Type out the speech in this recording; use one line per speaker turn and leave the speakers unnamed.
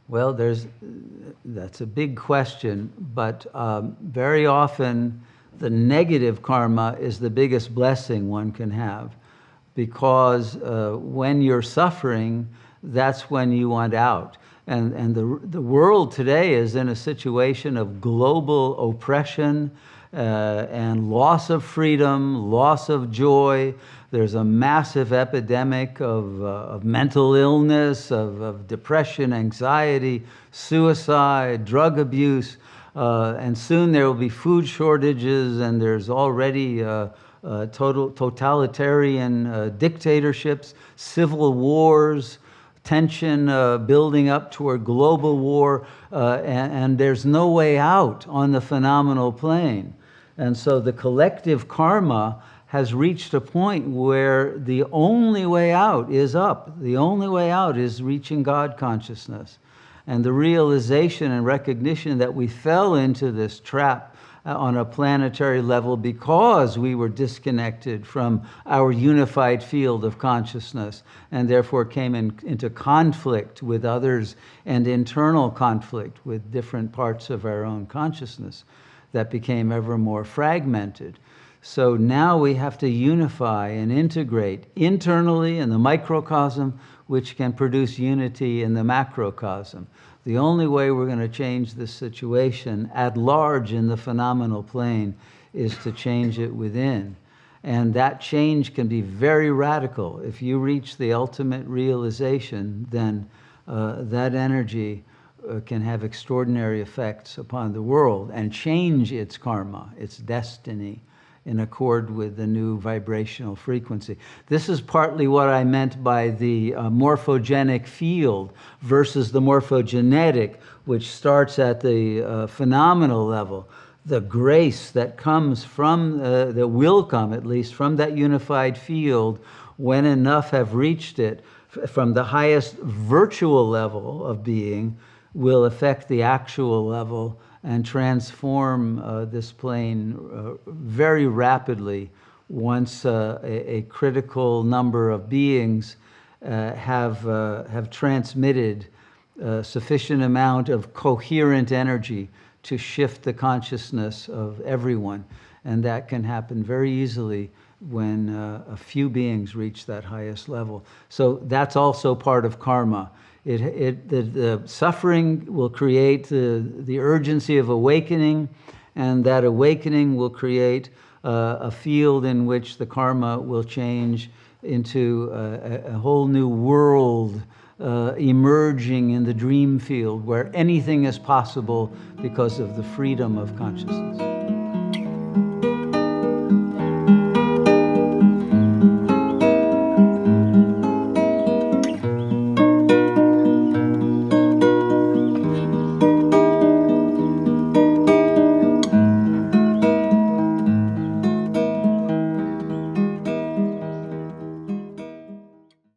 Well, that's a big question, but very often the negative karma is the biggest blessing one can have, because when you're suffering, that's when you want out. And the world today is in a situation of global oppression and loss of freedom, loss of joy. There's a massive epidemic of mental illness, of depression, anxiety, suicide, drug abuse, and soon there will be food shortages, and there's already totalitarian dictatorships, civil wars, tension building up toward global war, and there's no way out on the phenomenal plane. And so the collective karma has reached a point where the only way out is up. The only way out is reaching God consciousness. And the realization and recognition that we fell into this trap on a planetary level because we were disconnected from our unified field of consciousness, and therefore came into conflict with others and internal conflict with different parts of our own consciousness that became ever more fragmented. So now we have to unify and integrate internally in the microcosm, which can produce unity in the macrocosm. The only way we're going to change this situation at large in the phenomenal plane is to change it within. And that change can be very radical. If you reach the ultimate realization, then that energy can have extraordinary effects upon the world and change its karma, its destiny, in accord with the new vibrational frequency. This is partly what I meant by the morphogenic field versus the morphogenetic, which starts at the phenomenal level. The grace that comes from, that will come at least, from that unified field, when enough have reached it, from the highest virtual level of being, will affect the actual level and transform this plane very rapidly once a critical number of beings have transmitted a sufficient amount of coherent energy to shift the consciousness of everyone. And that can happen very easily when a few beings reach that highest level. So that's also part of karma. The suffering will create the urgency of awakening, and that awakening will create a field in which the karma will change into a whole new world emerging in the dream field where anything is possible because of the freedom of consciousness.